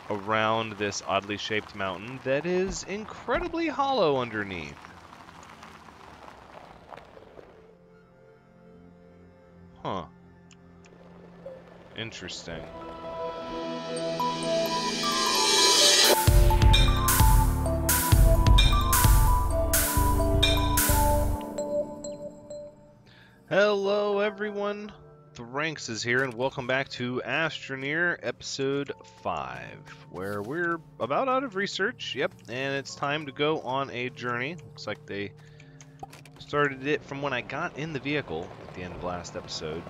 around this oddly shaped mountain that is incredibly hollow underneath. Huh. Interesting. Hello everyone, Thranxes here, and welcome back to Astroneer episode 5, where we're about out of research, yep, and it's time to go on a journey. Looks like they started it from when I got in the vehicle at the end of last episode.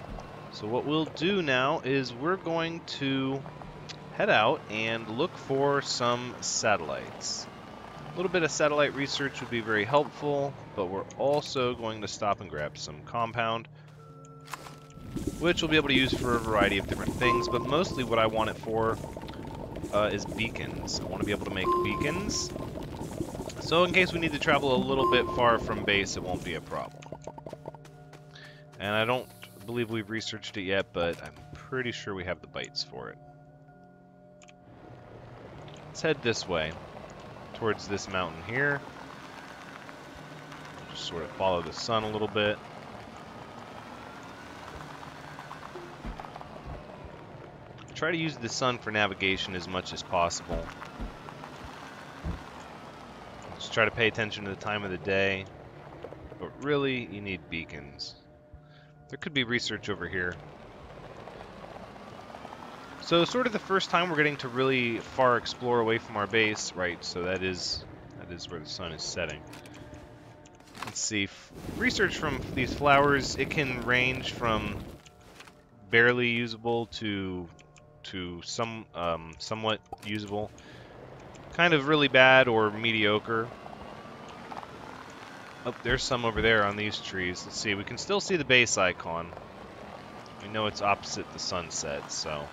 So what we'll do now is we're going to head out and look for some satellites. A little bit of satellite research would be very helpful, but we're also going to stop and grab some compound, which we'll be able to use for a variety of different things, but mostly what I want it for is beacons. I want to be able to make beacons, so in case we need to travel a little bit far from base, it won't be a problem. And I don't believe we've researched it yet, but I'm pretty sure we have the bytes for it. Let's head this way, towards this mountain here. Just sort of follow the sun a little bit. Try to use the sun for navigation as much as possible. Just try to pay attention to the time of the day. But really, you need beacons. There could be research over here. So sort of the first time we're getting to really far explore away from our base, right? So that is where the sun is setting. Let's see. Research from these flowers, it can range from barely usable to somewhat usable, kind of really bad or mediocre. Oh, there's some over there on these trees. Let's see. We can still see the base icon. We know it's opposite the sunset, so.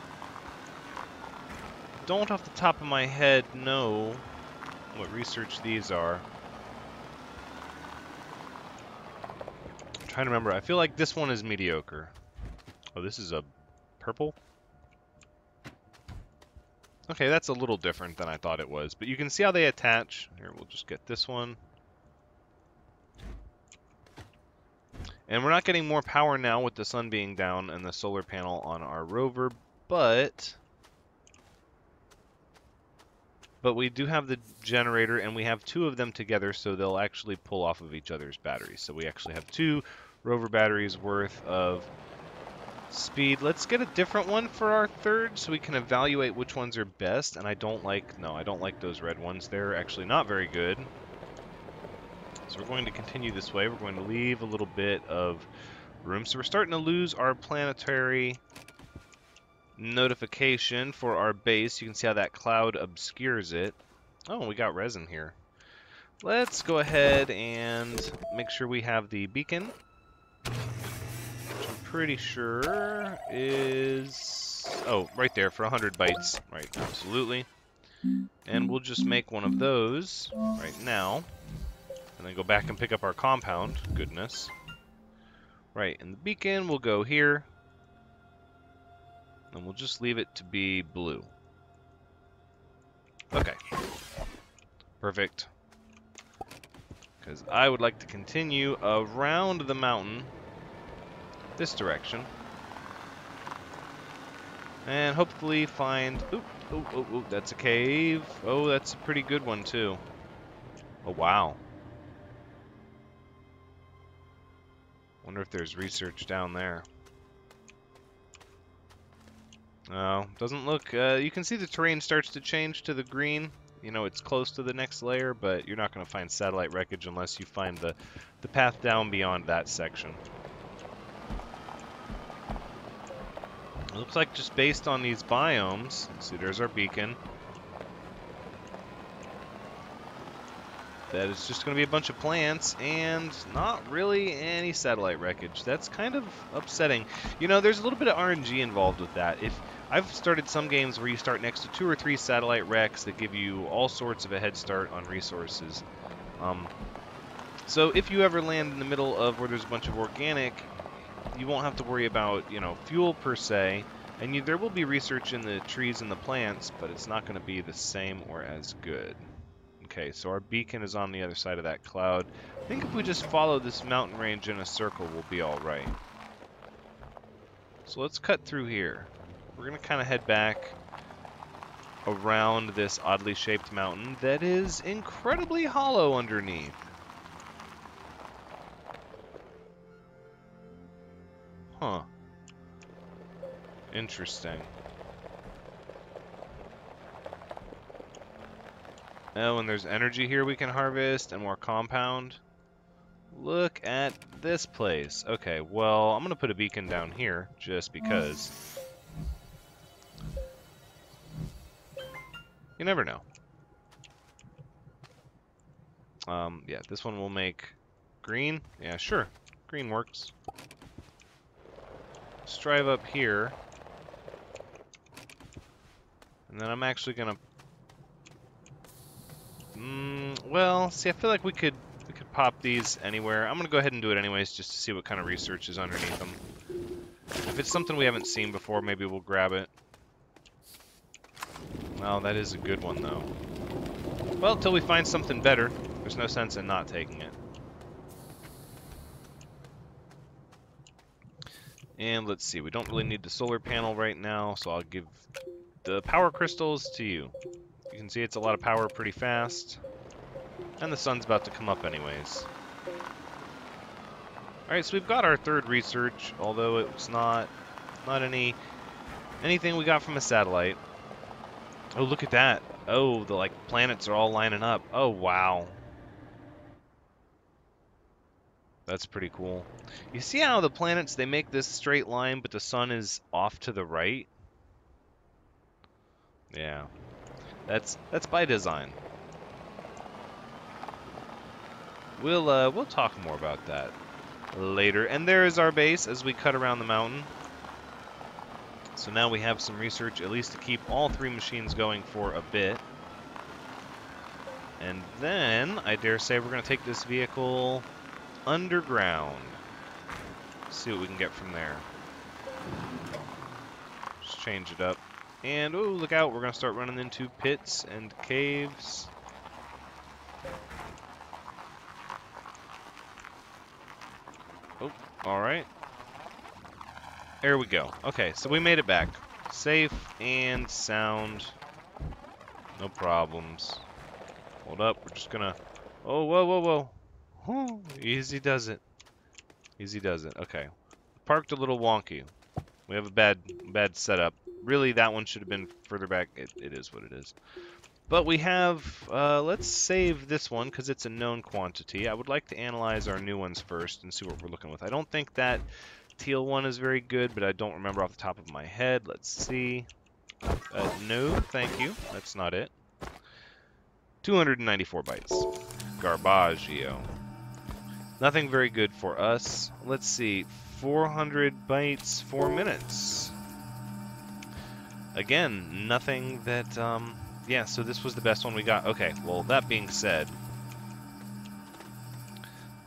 Don't off the top of my head know what research these are. I'm trying to remember. I feel like this one is mediocre. Oh, this is a purple? Okay, that's a little different than I thought it was, but you can see how they attach. Here, we'll just get this one. And we're not getting more power now with the sun being down and the solar panel on our rover, but we do have the generator, and we have two of them together, so they'll actually pull off of each other's batteries. So we actually have two rover batteries worth of speed. Let's get a different one for our third, so we can evaluate which ones are best. And I don't like those red ones. They're actually not very good. So we're going to continue this way. We're going to leave a little bit of room. So we're starting to lose our planetary notification for our base. You can see how that cloud obscures it. Oh, we got resin here. Let's go ahead and make sure we have the beacon, which I'm pretty sure is, oh, right there for 100 bytes. Right, absolutely. And we'll just make one of those right now, and then go back and pick up our compound. Goodness. Right, and the beacon will go here. And we'll just leave it to be blue. Okay. Perfect. Because I would like to continue around the mountain this direction. And hopefully find... Oh, that's a cave. Oh, that's a pretty good one, too. Oh, wow. Wonder if there's research down there. No, doesn't look, you can see the terrain starts to change to the green. You know, it's close to the next layer, but you're not going to find satellite wreckage unless you find the path down beyond that section. It looks like just based on these biomes, see, there's our beacon, that it's just going to be a bunch of plants and not really any satellite wreckage. That's kind of upsetting. You know, there's a little bit of RNG involved with that. If I've started some games where you start next to 2 or 3 satellite wrecks that give you all sorts of a head start on resources. So if you ever land in the middle of where there's a bunch of organic, you won't have to worry about, you know, fuel per se, And there will be research in the trees and the plants, but it's not going to be the same or as good. Okay, so our beacon is on the other side of that cloud. I think if we just follow this mountain range in a circle, we'll be all right. So let's cut through here. We're going to kind of head back around this oddly shaped mountain that is incredibly hollow underneath. Huh. Interesting. Oh, and there's energy here we can harvest and more compound. Look at this place. Okay, well, I'm going to put a beacon down here just because. You never know. Yeah, this one will make green. Yeah, sure. Green works. Let's drive up here. And then I'm actually gonna... well, see, I feel like we could pop these anywhere. I'm gonna go ahead and do it anyways, just to see what kind of research is underneath them. If it's something we haven't seen before, maybe we'll grab it. Well, that is a good one, though. Well, until we find something better, there's no sense in not taking it. And let's see, we don't really need the solar panel right now, so I'll give the power crystals to you. You can see it's a lot of power pretty fast. And the sun's about to come up anyways. Alright, so we've got our third research, although it's not anything we got from a satellite. Oh, look at that. Oh, the planets are all lining up. Oh, wow. That's pretty cool. You see how the planets, they make this straight line, but the sun is off to the right? Yeah. That's by design. We'll talk more about that later. And there is our base as we cut around the mountain. So now we have some research, at least to keep all three machines going for a bit. And then, I dare say, we're going to take this vehicle underground. See what we can get from there. Just change it up. And, oh, look out, we're going to start running into pits and caves. Oh, alright. There we go. Okay, so we made it back. Safe and sound. No problems. Hold up, we're just gonna... Oh, whoa, whoa, whoa. Whew, easy does it. Easy does it. Okay. Parked a little wonky. We have a bad setup. Really, that one should have been further back. It is what it is. But we have... let's save this one, because it's a known quantity. I would like to analyze our new ones first and see what we're looking with. I don't think that teal one is very good, but I don't remember off the top of my head. Let's see. No, thank you. That's not it. 294 bytes. Garbaggio. Nothing very good for us. Let's see. 400 bytes, 4 minutes. Again, nothing that, yeah, so this was the best one we got. Okay, well, that being said,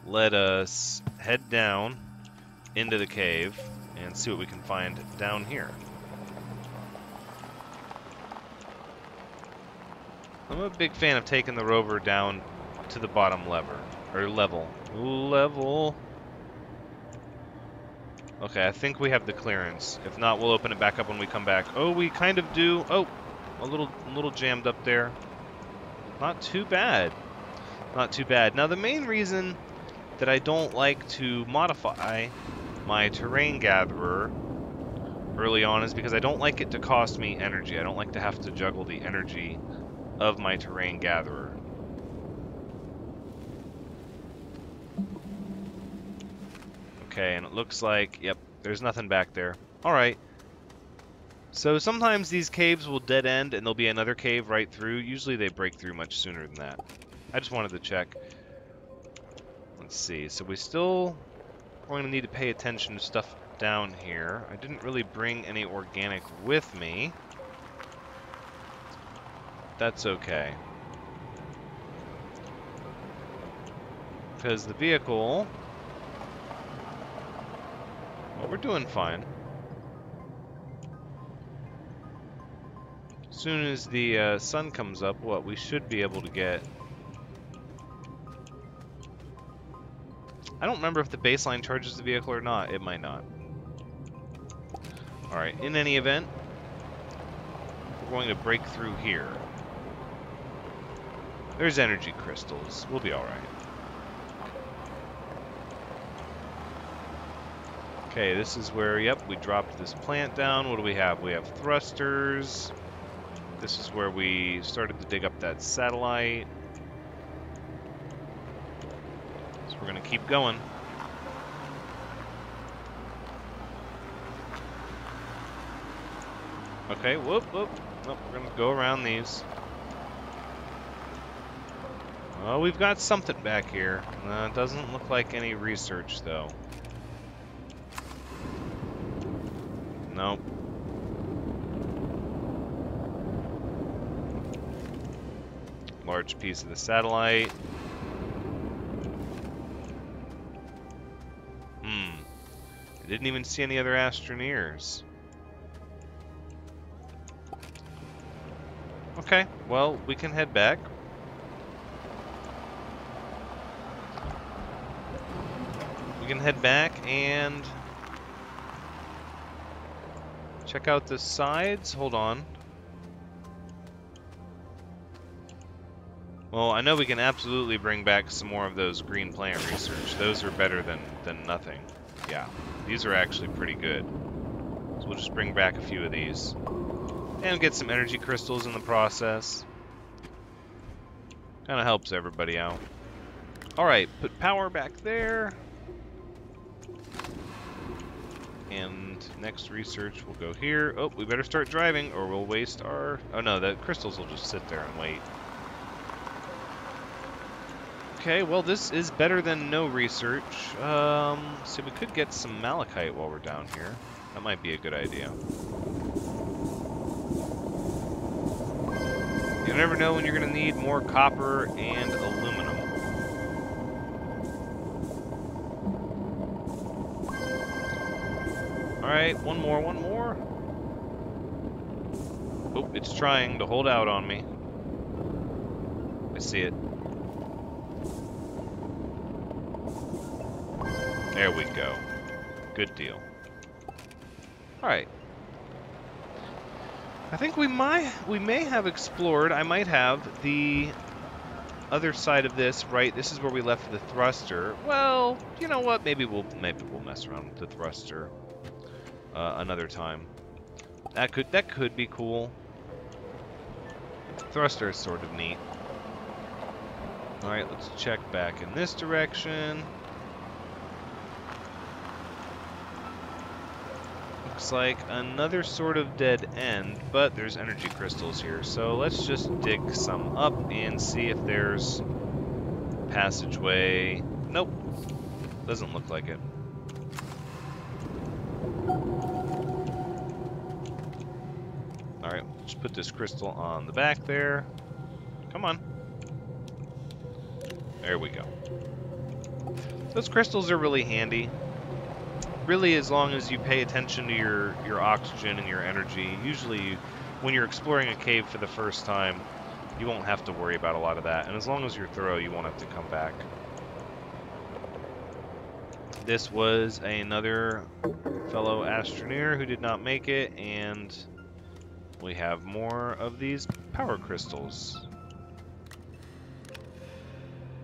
let us head down into the cave and see what we can find down here. I'm a big fan of taking the rover down to the bottom level. Okay, I think we have the clearance. If not, we'll open it back up when we come back. Oh, we kind of do. Oh, a little jammed up there. Not too bad. Not too bad. Now, the main reason that I don't like to modify my terrain gatherer early on is because I don't like it to cost me energy. I don't like to have to juggle the energy of my terrain gatherer. Okay, and it looks like, yep, there's nothing back there. Alright. So sometimes these caves will dead end and there'll be another cave right through. Usually they break through much sooner than that. I just wanted to check. Let's see, so we still going to need to pay attention to stuff down here. I didn't really bring any organic with me. That's okay. Because the vehicle... Well, we're doing fine. As soon as the sun comes up, what, we should be able to get... I don't remember if the baseline charges the vehicle or not. It might not. Alright, in any event, we're going to break through here. There's energy crystals. We'll be alright. Okay, this is where, yep, we dropped this plant down. What do we have? We have thrusters. This is where we started to dig up that satellite. So we're going to keep going. Okay, whoop, whoop. Nope, we're going to go around these. Oh, we've got something back here. It doesn't look like any research, though. Nope. Large piece of the satellite. I didn't even see any other Astroneers. Okay, well, we can head back. We can head back and check out the sides. Hold on. Well, I know we can absolutely bring back some more of those green plant research. Those are better than nothing. Yeah, these are actually pretty good. So we'll just bring back a few of these. And get some energy crystals in the process. Kind of helps everybody out. Alright, put power back there. And next research will go here. Oh, we better start driving or we'll waste our... Oh no, the crystals will just sit there and wait. Okay, well this is better than no research. So we could get some malachite while we're down here. That might be a good idea. You never know when you're going to need more copper and aluminum. Alright, one more. Oh, it's trying to hold out on me. I see it. There we go. Good deal. Alright. I think we may have explored, I might have, the other side of this, right? This is where we left the thruster. Well, you know what? Maybe we'll mess around with the thruster another time. That could be cool. Thruster is sort of neat. Alright, let's check back in this direction. Looks like another sort of dead end, but there's energy crystals here. So let's just dig some up and see if there's passageway. Nope. Doesn't look like it. Alright, let's put this crystal on the back there. Come on. There we go. Those crystals are really handy. Really, as long as you pay attention to your oxygen and your energy. Usually, when you're exploring a cave for the first time, you won't have to worry about a lot of that. And as long as you're thorough, you won't have to come back. This was another fellow Astroneer who did not make it, and we have more of these power crystals.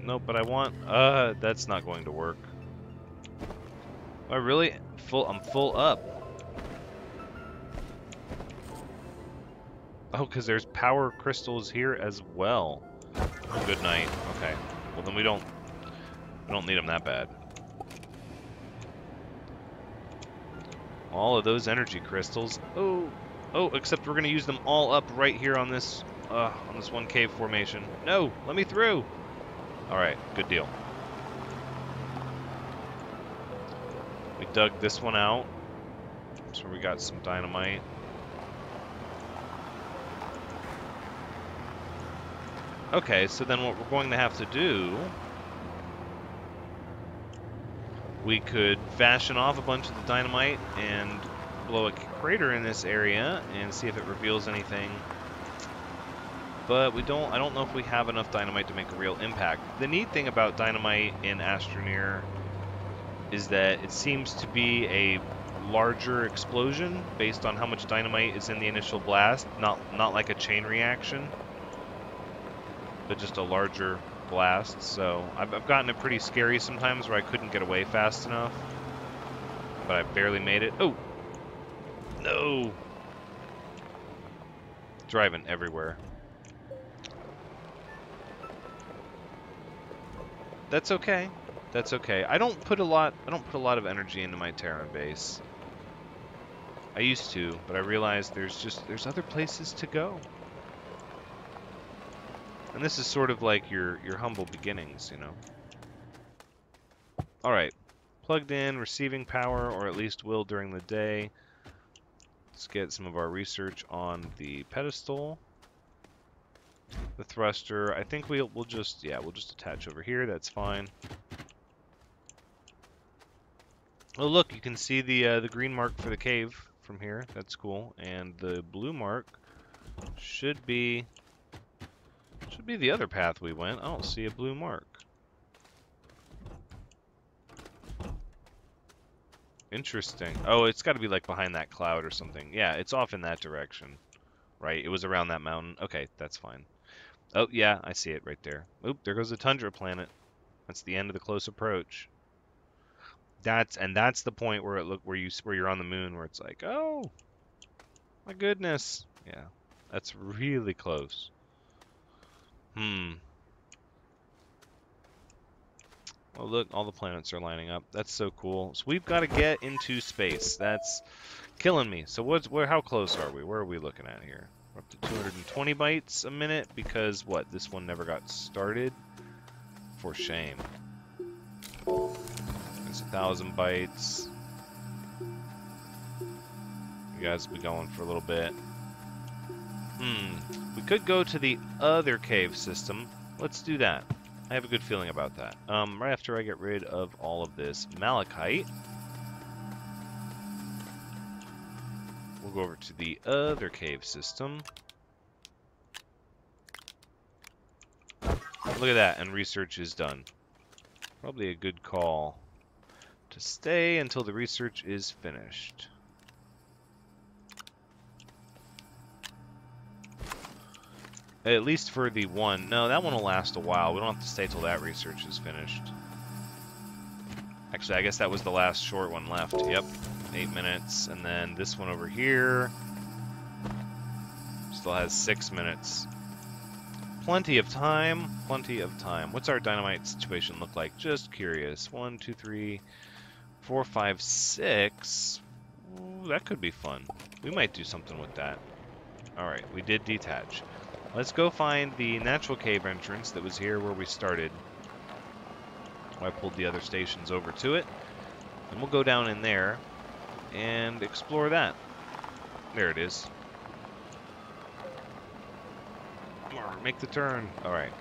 Nope, but I want... that's not going to work. Oh, really? I'm full up. Oh, because there's power crystals here as well. Good night. Okay. Well, then we don't need them that bad. All of those energy crystals. Oh, except we're gonna use them all up right here on this one cave formation. No, let me through. All right, good deal. We dug this one out, so we got some dynamite. Okay, so then what we're going to have to do, we could fashion off a bunch of the dynamite and blow a crater in this area and see if it reveals anything but I don't know if we have enough dynamite to make a real impact. The neat thing about dynamite in Astroneer is that it seems to be a larger explosion based on how much dynamite is in the initial blast, not like a chain reaction, but just a larger blast. So I've gotten it pretty scary sometimes where I couldn't get away fast enough, but I barely made it. Oh, no. Driving everywhere. That's okay. That's okay. I don't put a lot of energy into my Terran base. I used to, but I realized there's other places to go. And this is sort of like your humble beginnings, you know. All right. Plugged in, receiving power, or at least will during the day. Let's get some of our research on the pedestal. The thruster, I think we'll just attach over here. That's fine. Oh, look, you can see the green mark for the cave from here. That's cool. And the blue mark should be the other path we went. I don't see a blue mark. Interesting. Oh, it's got to be like behind that cloud or something. Yeah, it's off in that direction. Right, it was around that mountain. Okay, that's fine. Oh, yeah, I see it right there. Oop, there goes the tundra planet. That's the end of the close approach. That's the point where where you're on the moon, where it's like, oh, my goodness. Yeah, that's really close. Oh, look, all the planets are lining up. That's so cool. So we've got to get into space. That's killing me. So how close are we? Where are we looking at here? We're up to 220 bytes a minute because, what, this one never got started? For shame. It's 1,000 bytes. You guys will be going for a little bit. We could go to the other cave system. Let's do that. I have a good feeling about that. Right after I get rid of all of this malachite, we'll go over to the other cave system. Look at that, and research is done. Probably a good call to stay until the research is finished. At least for the one. No, that one will last a while. We don't have to stay till that research is finished. Actually, I guess that was the last short one left. Yep, 8 minutes. And then this one over here still has 6 minutes. Plenty of time. Plenty of time. What's our dynamite situation look like? Just curious. 1, 2, 3, 4, 5, 6. Ooh, that could be fun. We might do something with that. Alright, we did detach. Let's go find the natural cave entrance that was here where we started. I pulled the other stations over to it. And we'll go down in there and explore that. There it is. Make the turn. Alright.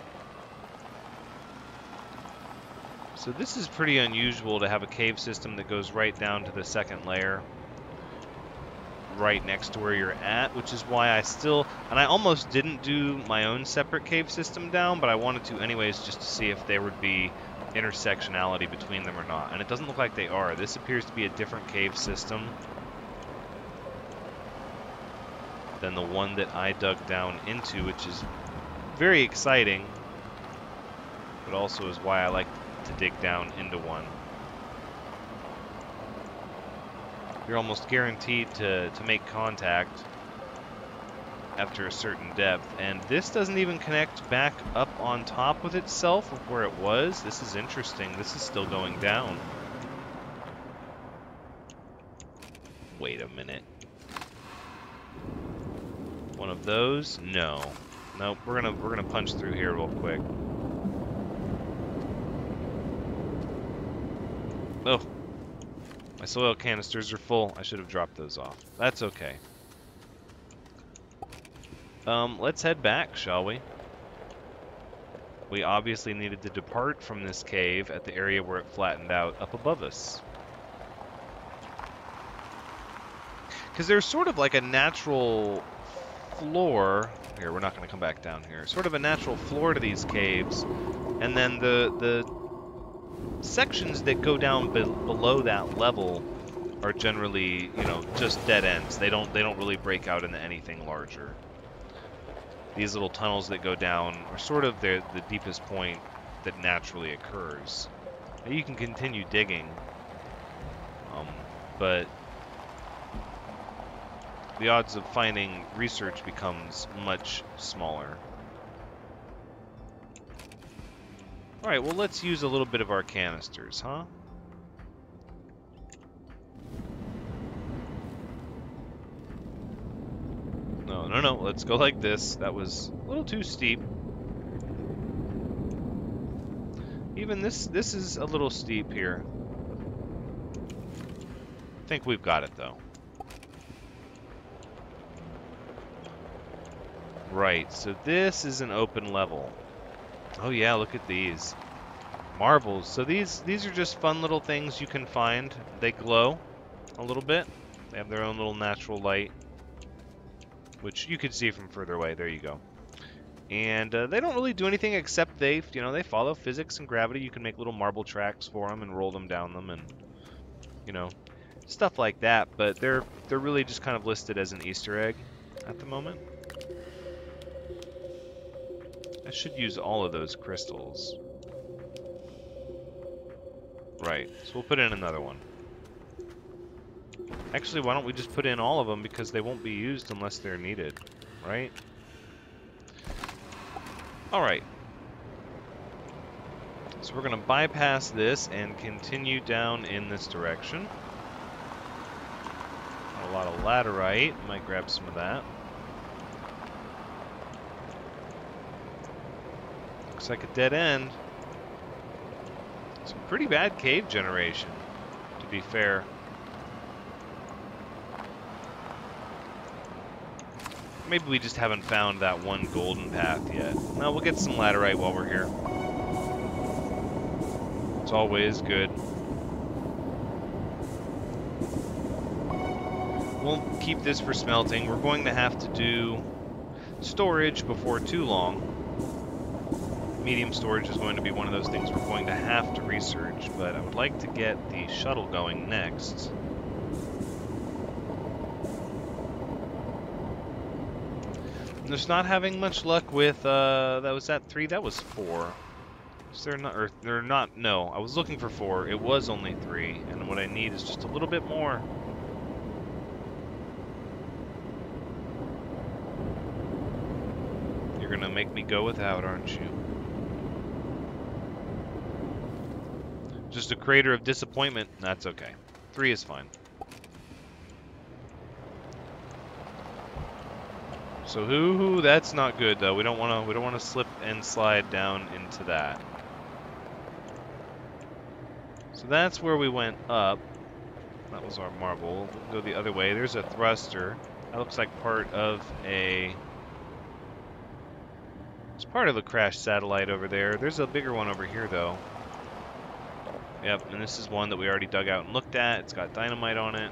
So this is pretty unusual to have a cave system that goes right down to the second layer. Right next to where you're at, which is why I almost didn't do my own separate cave system down, but I wanted to anyways just to see if there would be intersectionality between them or not. And it doesn't look like they are. This appears to be a different cave system than the one that I dug down into, which is very exciting, but also is why I like to dig down into one. You're almost guaranteed to make contact after a certain depth, and this doesn't even connect back up on top with itself of where it was. This is interesting. This is still going down. Wait a minute. One of those? No. Nope, we're gonna punch through here real quick. Oh. My soil canisters are full. I should have dropped those off. That's okay. Let's head back, shall we? We obviously needed to depart from this cave at the area where it flattened out up above us. Because there's sort of like a natural floor. Here, we're not going to come back down here. Sort of a natural floor to these caves, and then the sections that go down below that level are generally, you know, just dead ends. They don't really break out into anything larger. These little tunnels that go down are sort of the deepest point that naturally occurs. Now you can continue digging, but the odds of finding research becomes much smaller. Alright, well, let's use a little bit of our canisters, huh? No, let's go like this. That was a little too steep. Even this is a little steep here. I think we've got it, though. Right, so this is an open level. Oh yeah, look at these. Marbles. So these are just fun little things you can find. They glow a little bit. They have their own little natural light, which you could see from further away. There you go. And they don't really do anything except they follow physics and gravity. You can make little marble tracks for them and roll them down them, and you know, stuff like that. But they're really just kind of listed as an Easter egg at the moment. I should use all of those crystals. Right, so we'll put in another one. Actually, why don't we just put in all of them, because they won't be used unless they're needed, right? Alright. So we're going to bypass this and continue down in this direction. A lot of laterite. Might grab some of that. Looks like a dead end. Some pretty bad cave generation, to be fair. Maybe we just haven't found that one golden path yet. No, we'll get some laterite while we're here. It's always good. We'll keep this for smelting. We're going to have to do storage before too long. Medium storage is going to be one of those things we're going to have to research, but I would like to get the shuttle going next. Just not having much luck with, that was at 3, that was 4. Is there not, or they're not, no, I was looking for 4, it was only 3, and what I need is just a little bit more. You're gonna make me go without, aren't you? Just a crater of disappointment, that's okay. 3 is fine. So that's not good though. We don't want to slip and slide down into that. So that's where we went up. That was our marble. We'll go the other way. There's a thruster. That looks like part of a... It's part of a crashed satellite over there. There's a bigger one over here though. Yep, and this is one that we already dug out and looked at. It's got dynamite on it.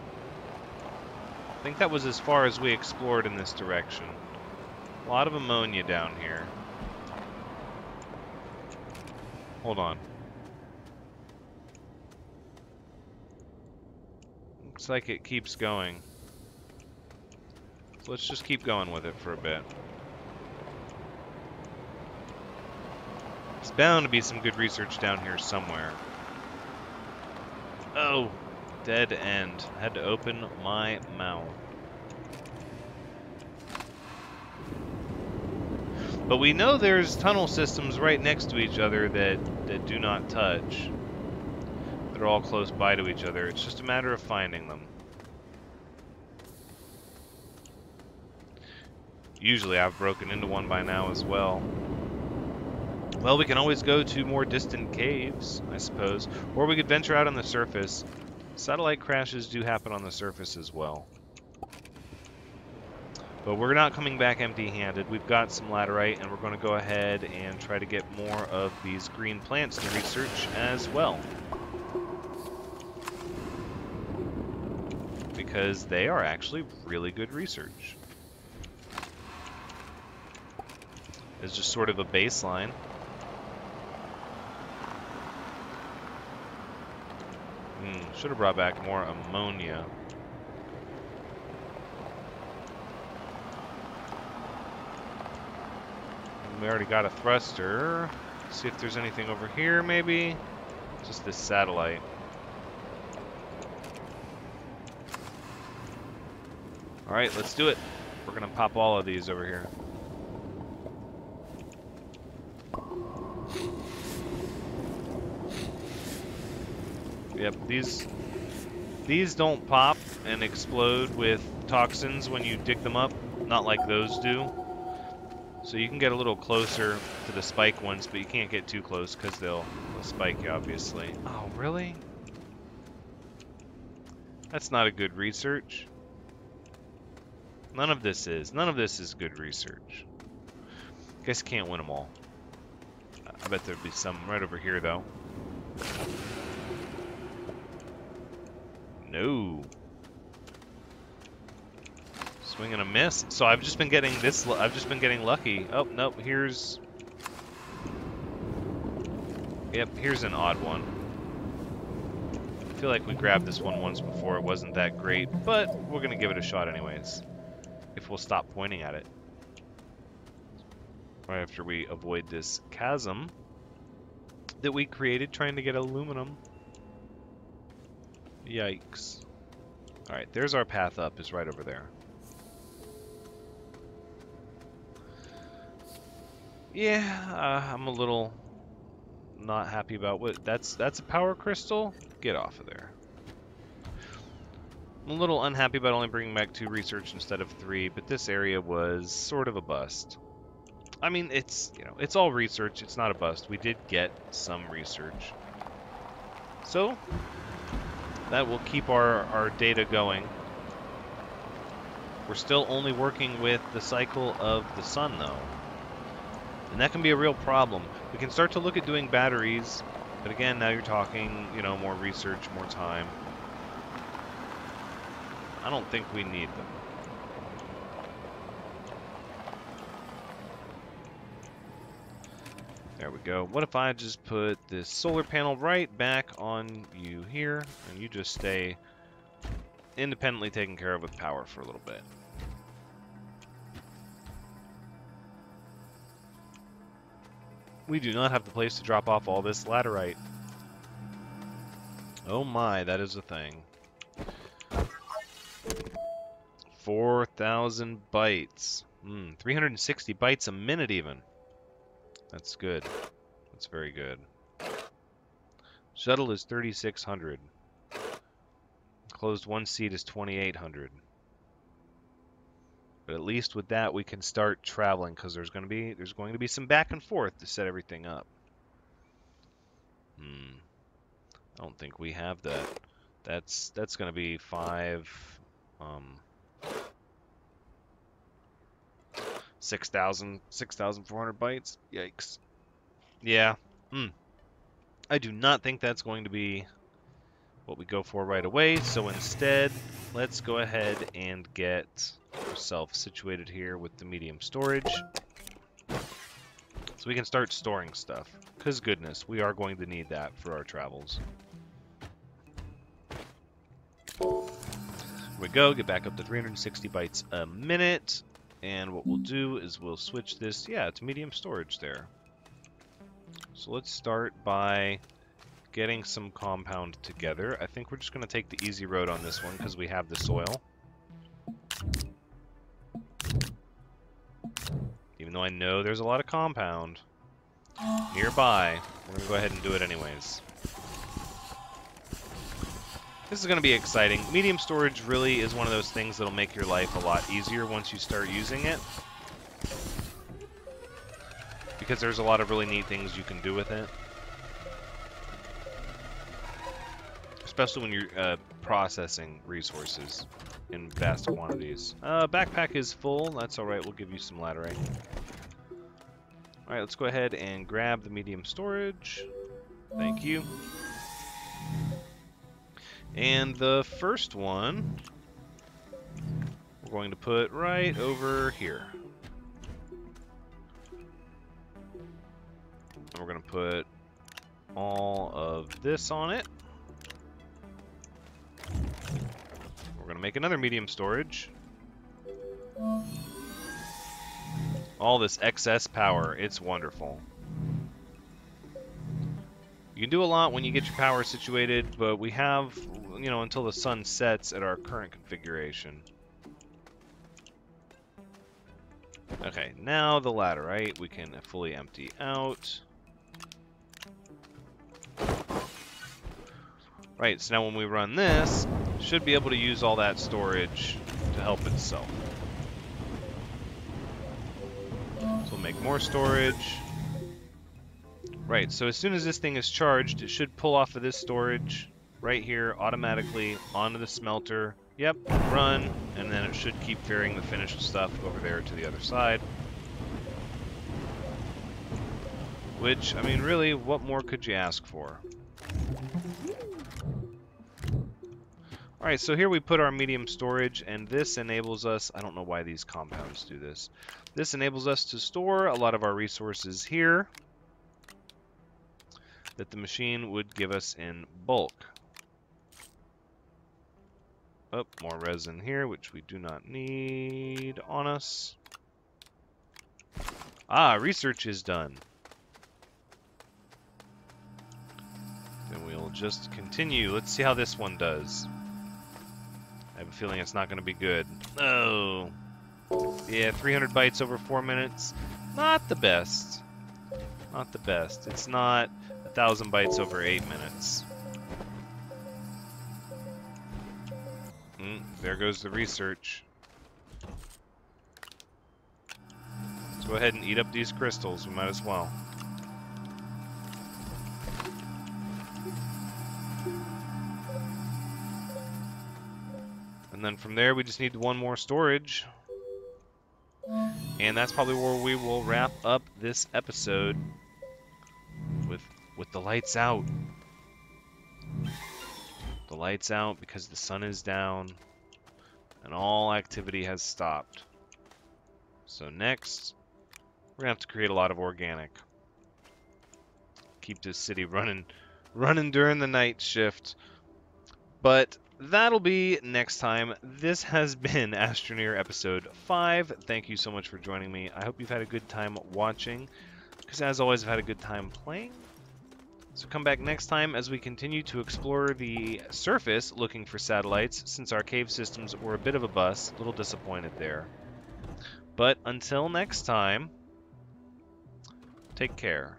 I think that was as far as we explored in this direction. A lot of ammonia down here. Hold on. Looks like it keeps going. So let's just keep going with it for a bit. There's bound to be some good research down here somewhere. Oh, dead end. I had to open my mouth. But we know there's tunnel systems right next to each other that do not touch. They're all close by to each other. It's just a matter of finding them. Usually I've broken into one by now as well. Well, we can always go to more distant caves, I suppose. Or we could venture out on the surface. Satellite crashes do happen on the surface as well. But we're not coming back empty-handed. We've got some laterite, and we're going to go ahead and try to get more of these green plants to research as well. Because they are actually really good research. as just sort of a baseline. Should have brought back more ammonia. We already got a thruster. See if there's anything over here, maybe. Just this satellite. Alright, let's do it. We're gonna pop all of these over here. Yep, these don't pop and explode with toxins when you dig them up, not like those do. So you can get a little closer to the spike ones, but you can't get too close because they'll spike you, obviously. Oh, really? That's not a good research. None of this is. None of this is good research. Guess can't win them all. I bet there'd be some right over here, though. No. Swing and a miss. So I've just been getting this. I've just been getting lucky. Oh nope. Here's. Yep. Here's an odd one. I feel like we grabbed this one once before. It wasn't that great, but we're gonna give it a shot anyways. If we'll stop pointing at it. Right after we avoid this chasm that we created trying to get aluminum. Yikes. Alright, there's our path up, is right over there. Yeah, I'm a little not happy about what... That's a power crystal? Get off of there. I'm a little unhappy about only bringing back 2 research instead of 3, but this area was sort of a bust. I mean, it's, you know, it's all research, it's not a bust. We did get some research. So, that will keep our data going. We're still only working with the cycle of the sun, though. And that can be a real problem. We can start to look at doing batteries, but again, now you're talking, you know, more research, more time. I don't think we need them. There we go. What if I just put this solar panel right back on you here, and you just stay independently taken care of with power for a little bit. We do not have the place to drop off all this laterite. Oh my, that is a thing. 4,000 bytes. 360 bytes a minute even. That's good. That's very good. Shuttle is 3,600. Closed one seat is 2,800. But at least with that we can start traveling because there's going to be some back and forth to set everything up. I don't think we have that. That's going to be 6,400 bytes. Yikes. Yeah. I do not think that's going to be what we go for right away. So instead, let's go ahead and get ourselves situated here with the medium storage. So we can start storing stuff. Because goodness, we are going to need that for our travels. Here we go. Get back up to 360 bytes a minute. And what we'll do is we'll switch this, yeah, to medium storage there. So let's start by getting some compound together. I think we're just going to take the easy road on this one because we have the soil. Even though I know there's a lot of compound nearby, we're going to go ahead and do it anyways. This is going to be exciting. Medium storage really is one of those things that'll make your life a lot easier once you start using it. Because there's a lot of really neat things you can do with it. Especially when you're processing resources in vast quantities. Backpack is full. That's alright. We'll give you some laterite. Alright, let's go ahead and grab the medium storage. Thank you. And the first one, we're going to put right over here. And we're going to put all of this on it. We're going to make another medium storage. All this excess power, it's wonderful. You can do a lot when you get your power situated, but we have, you know, until the sun sets at our current configuration. Okay, now the laterite we can fully empty out. Right, so now when we run this, should be able to use all that storage to help itself. So we'll make more storage. Right, so as soon as this thing is charged, it should pull off of this storage right here automatically onto the smelter. Yep, run, and then it should keep ferrying the finished stuff over there to the other side. Which, I mean, really, what more could you ask for? Alright, so here we put our medium storage, and this enables us, I don't know why these compounds do this, this enables us to store a lot of our resources here that the machine would give us in bulk. Oh, more resin here, which we do not need on us. Ah, research is done. Then we'll just continue. Let's see how this one does. I have a feeling it's not going to be good. Oh. Yeah, 300 bytes over 4 minutes. Not the best. Not the best. It's not 1,000 bytes over 8 minutes. There goes the research. Let's go ahead and eat up these crystals. We might as well. And then from there, we just need one more storage. And that's probably where we will wrap up this episode with the lights out. The lights out because the sun is down and all activity has stopped. So next, we're gonna have to create a lot of organic. Keep this city running during the night shift. But that'll be next time. This has been Astroneer episode 5. Thank you so much for joining me. I hope you've had a good time watching, because as always, I've had a good time playing. So come back next time as we continue to explore the surface looking for satellites, since our cave systems were a bit of a bust. A little disappointed there. But until next time, take care.